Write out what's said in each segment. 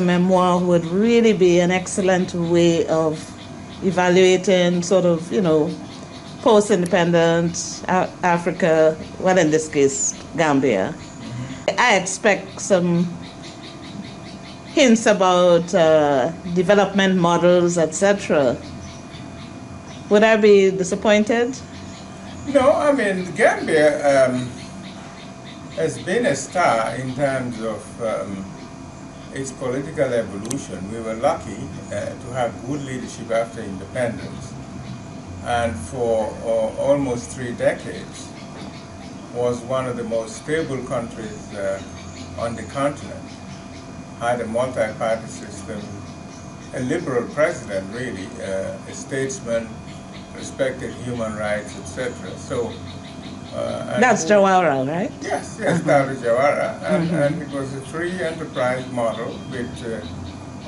Memoir would really be an excellent way of evaluating sort of, post-independent Africa, well, in this case, Gambia. I expect some hints about development models, etc. Would I be disappointed? No, I mean, Gambia has been a star in terms of its political evolution. We were lucky to have good leadership after independence, and for almost 3 decades was one of the most stable countries on the continent. Had a multi-party system, a liberal president really, a statesman, respected human rights, etc. So that's Jawara, right? Yes, that was Jawara, and it was a free enterprise model with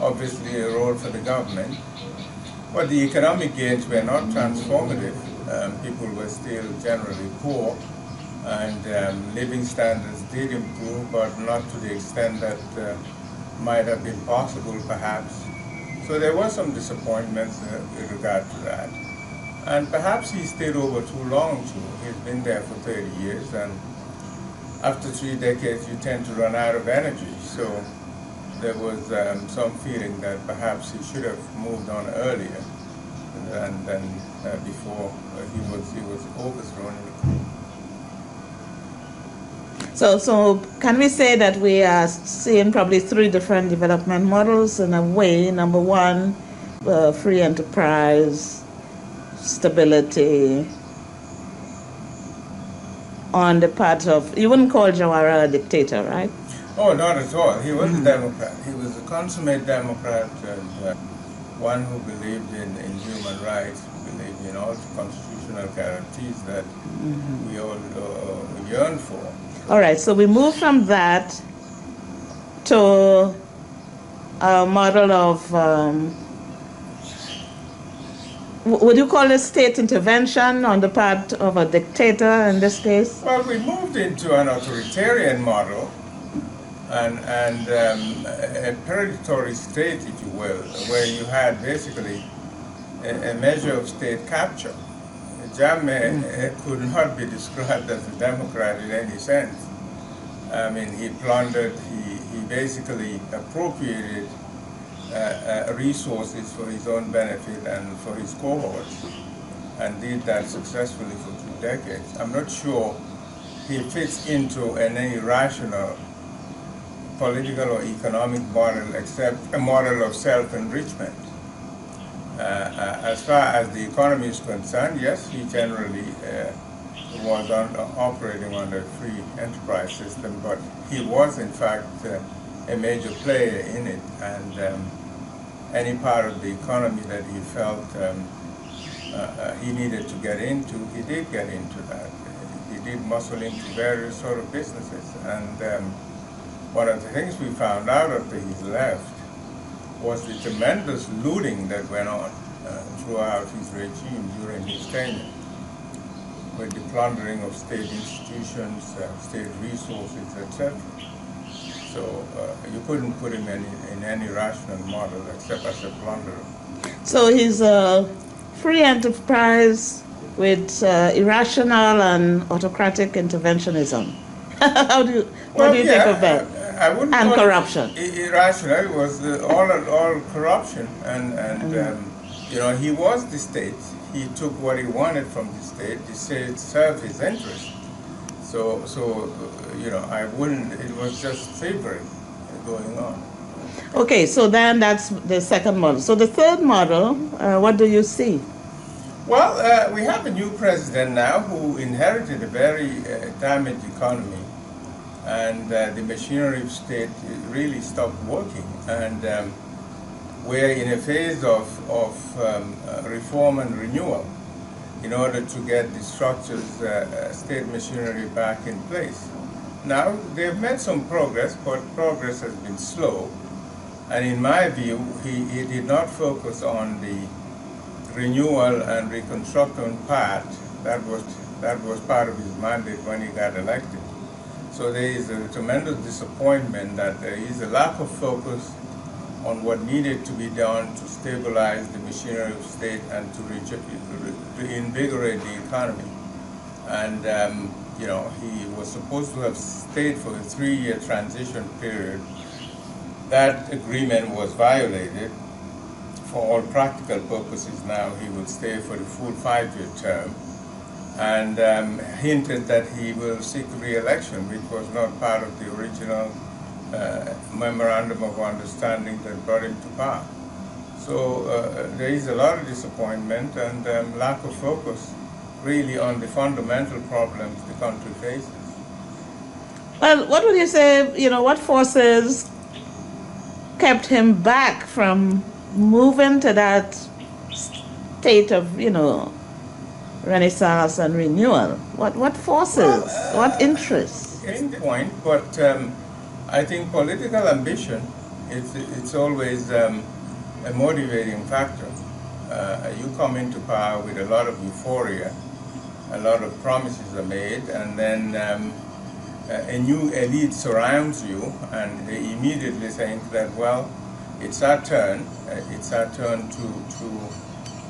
obviously a role for the government. But the economic gains were not transformative. People were still generally poor, and living standards did improve, but not to the extent that might have been possible, perhaps. So there was some disappointments with regard to that. And perhaps he stayed over too long, too. He's been there for 30 years, and after 3 decades, you tend to run out of energy. So there was some feeling that perhaps he should have moved on earlier than before he was overthrown in the coup. So can we say that we are seeing probably 3 different development models in a way? Number one, free enterprise, stability on the part of, you wouldn't call Jawara a dictator, right? Oh, not at all. He was a Democrat. He was a consummate Democrat, and one who believed in human rights, believed in all the constitutional guarantees that we all yearn for. All right, so we move from that to a model of, would you call it state intervention on the part of a dictator in this case? Well, we moved into an authoritarian model and a predatory state, if you will, where you had basically a measure of state capture. Jammeh could not be described as a Democrat in any sense. I mean, he plundered, he basically appropriated resources for his own benefit and for his cohorts, and did that successfully for 2 decades. I'm not sure he fits into an irrational political or economic model except a model of self-enrichment. As far as the economy is concerned, yes, he generally was operating under a free enterprise system, but he was in fact a major player in it, and any part of the economy that he felt he needed to get into, he did get into that. He did muscle into various sort of businesses, and one of the things we found out after he left was the tremendous looting that went on throughout his regime during his tenure, with the plundering of state institutions, state resources, etc. So you couldn't put him in any rational model except as a plunderer. So he's a free enterprise with irrational and autocratic interventionism. What do you think of that? I wouldn't and call corruption. It irrational. It was all corruption, and he was the state. He took what he wanted from the state. The state served his interest. So I wouldn't. It was just favoring going on. Okay, so then that's the second model. So the third model, what do you see? Well, we have a new president now who inherited a very damaged economy, and the machinery of state really stopped working. And we're in a phase of reform and renewal in order to get the structures, state machinery back in place. Now, they've made some progress, but progress has been slow. And in my view, he did not focus on the renewal and reconstruction part. That was part of his mandate when he got elected. So there is a tremendous disappointment that there is a lack of focus on what needed to be done to stabilize the machinery of state and to reinvigorate the economy. And you know, he was supposed to have stayed for a 3-year transition period. That agreement was violated. For all practical purposes now, he will stay for the full 5-year term, and hinted that he will seek re-election, which was not part of the original memorandum of understanding that brought him to power. So there is a lot of disappointment and lack of focus really on the fundamental problems the country faces. Well, what would you say, you know, what forces kept him back from moving to that state of, you know, renaissance and renewal? What forces, what interests? In the point, but I think political ambition, it's always a motivating factor. You come into power with a lot of euphoria, a lot of promises are made, and then a new elite surrounds you, and they immediately think that, well, it's our turn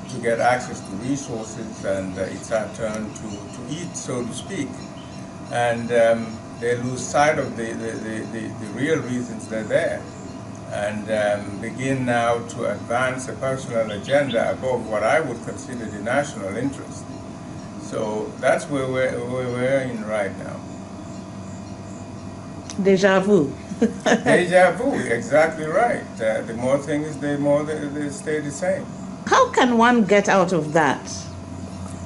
to get access to resources, and it's our turn to eat, so to speak. And they lose sight of the real reasons they're there, and begin now to advance a personal agenda above what I would consider the national interest. So that's where we're in right now. Deja vu. Deja vu, exactly right. The more things, the more they stay the same. How can one get out of that?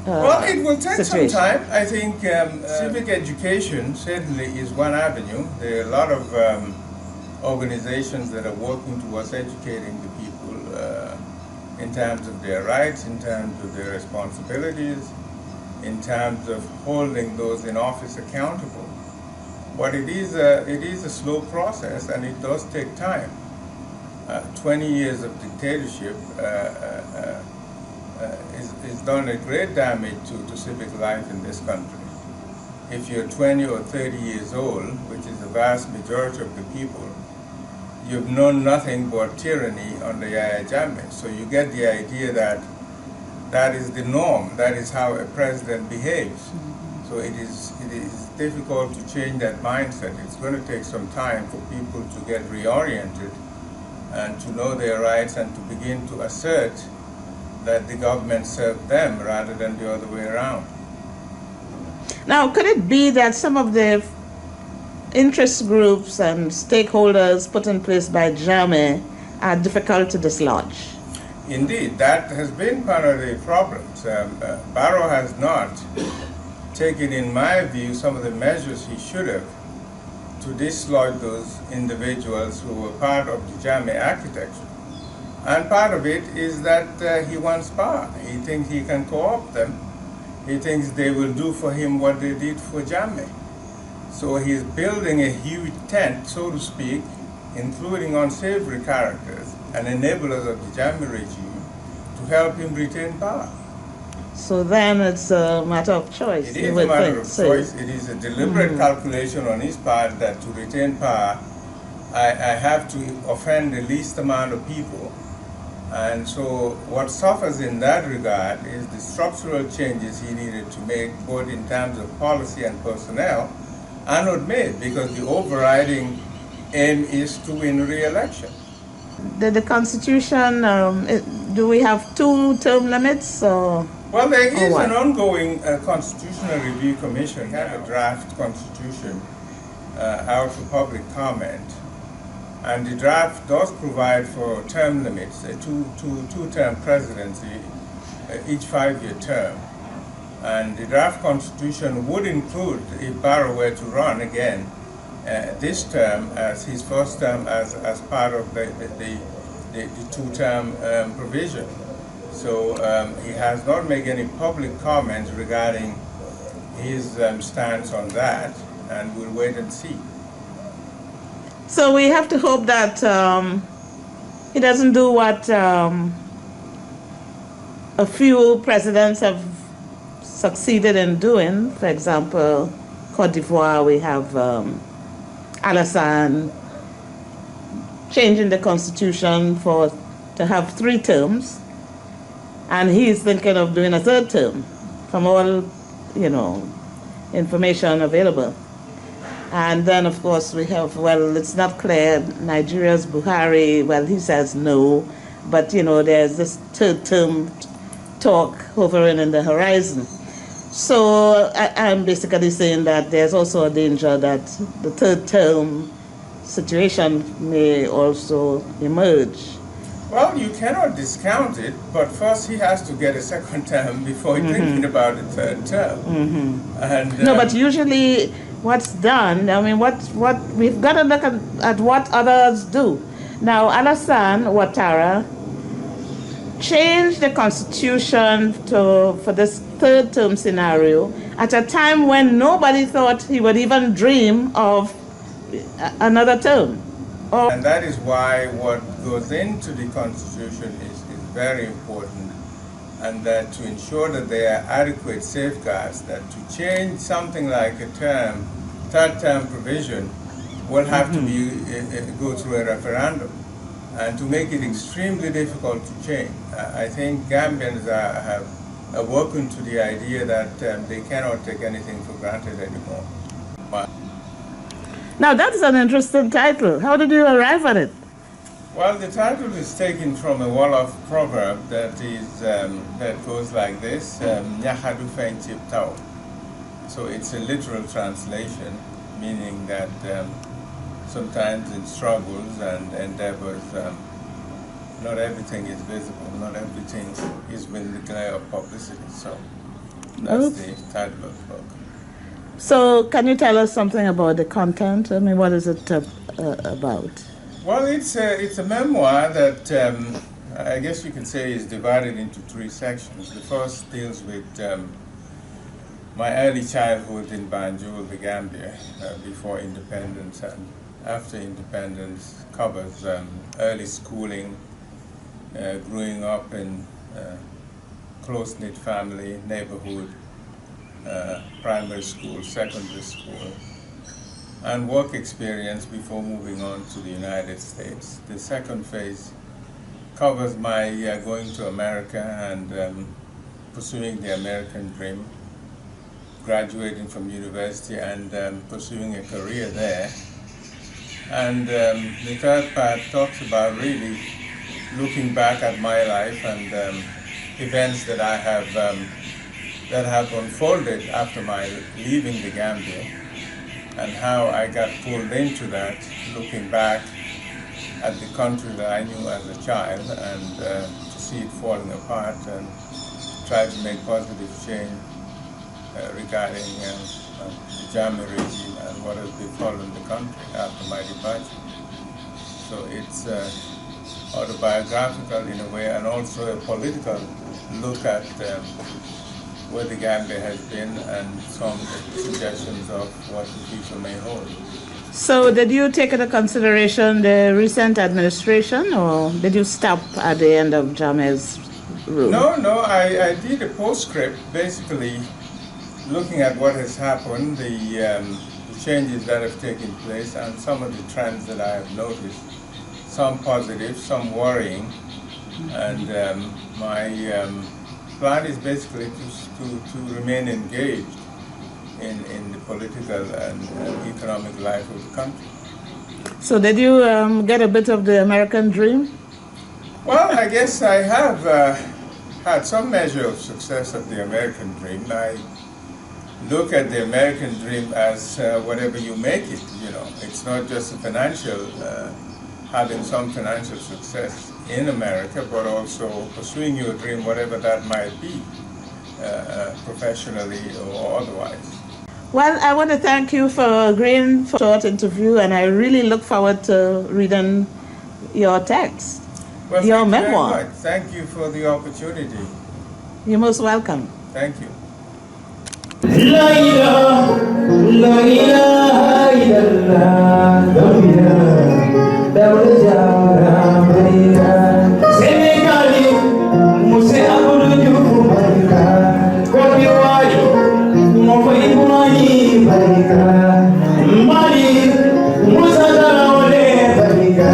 Well, it will take situation? some time. I think civic education certainly is one avenue. There are a lot of organizations that are working towards educating the people in terms of their rights, in terms of their responsibilities, in terms of holding those in office accountable. But it is a slow process, and it does take time. 20 years of dictatorship is done a great damage to civic life in this country. If you're 20 or 30 years old, which is the vast majority of the people, you've known nothing but tyranny under Yahya Jammeh. So you get the idea that that is the norm, that is how a president behaves. So it is difficult to change that mindset. It's going to take some time for people to get reoriented and to know their rights and to begin to assert that the government served them rather than the other way around. Now, could it be that some of the interest groups and stakeholders put in place by Jammeh are difficult to dislodge? Indeed, that has been part of the problems. Barrow has not taken, in my view, some of the measures he should have to dislodge those individuals who were part of the Jammeh architecture. And part of it is that he wants power. He thinks he can co-opt them. He thinks they will do for him what they did for Jammeh. So he's building a huge tent, so to speak, including unsavory characters and enablers of the Jammeh regime to help him retain power. So then it's a matter of choice. It is a matter of choice. It is a deliberate calculation on his part that to retain power, I have to offend the least amount of people. And so what suffers in that regard is the structural changes he needed to make, both in terms of policy and personnel, are not made because the overriding aim is to win re-election. The Constitution, do we have 2 term limits? Or? Well, there is an ongoing Constitutional Review Commission. We have a draft constitution out for public comment. And the draft does provide for term limits, a two-term presidency, each 5-year term. And the draft constitution would include, if Barrow were to run again, this term as his first term as part of the 2-term provision. So he has not made any public comments regarding his stance on that, and we'll wait and see. So we have to hope that he doesn't do what a few presidents have succeeded in doing. For example, Cote d'Ivoire, we have Alassane changing the constitution to have 3 terms, and he's thinking of doing a 3rd term from all, information available. And then, of course, we have, it's not clear, Nigeria's Buhari, he says no, but, there's this 3rd term talk hovering in the horizon. So I'm basically saying that there's also a danger that the 3rd term situation may also emerge. Well, you cannot discount it, but first he has to get a 2nd term before thinking about a 3rd term. And, no, but usually what's done, what we've got to look at what others do. Now, Alassane Ouattara changed the constitution for this 3rd term scenario at a time when nobody thought he would even dream of another term. And that is why what goes into the constitution is very important, and that to ensure that there are adequate safeguards, that to change something like a 3rd term provision will have to go through a referendum, and to make it extremely difficult to change. I think Gambians have awoken to the idea that they cannot take anything for granted anymore. Now that's an interesting title. How did you arrive at it? Well, the title is taken from a Wolof proverb that goes like this: "Nyahadu feñ cib taw." So it's a literal translation, meaning that sometimes in struggles and endeavors, not everything is visible, not everything is within the glare of publicity. So that's the title of the book. So can you tell us something about the content? What is it about? Well, it's a memoir that I guess you could say is divided into 3 sections. The first deals with my early childhood in Banjul, the Gambia, before independence, and after independence, covers early schooling, growing up in close-knit family, neighborhood, primary school, secondary school, and work experience before moving on to the United States. The second phase covers my going to America and pursuing the American dream, graduating from university and pursuing a career there. And the third part talks about really looking back at my life and events that I have unfolded after my leaving the Gambia, and how I got pulled into that, looking back at the country that I knew as a child, and to see it falling apart, and try to make positive change regarding the Jammeh regime and what has befallen the country after my departure. So it's autobiographical in a way, and also a political look at where the Gambia has been and some suggestions of what the future may hold. So did you take into consideration the recent administration, or did you stop at the end of Jammeh's rule? No, I did a postscript, basically looking at what has happened, the changes that have taken place, and some of the trends that I have noticed, some positive, some worrying, and my plan is basically to remain engaged in the political and economic life of the country. So did you get a bit of the American dream? Well, I guess I have had some measure of success of the American dream. I look at the American dream as whatever you make it, It's not just a financial, having some financial success in America, but also pursuing your dream, whatever that might be, professionally or otherwise. Well, I want to thank you for agreeing for a short interview, and I really look forward to reading your text, well, your thank memoir. You very much. Thank you for the opportunity. You're most welcome. Thank you. La ilaha illallah, Gambia, Dawla Gambia, Senegali, Muse Abudu Jufu Barika, Côte d'Ivoire, Mofo Ibrahim Barika, Mali, Musa Traoré Barika.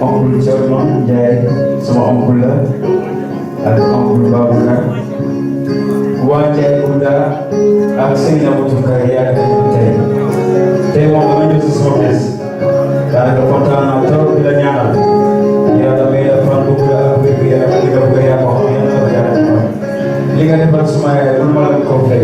Oncle Cherno Njie sama oncle la ak oncle Babacar waa Njie Bouda ak seen amutukaay yaa tey moom dama ñëw si sama bés daanaka kontaan naa trop di la ñaanal yàlla may la fan bu la ak wér gu yaram li nga bëgg yaa ko xam yàlla ko yàlla li nga defal suma yaay lu ma la ko fay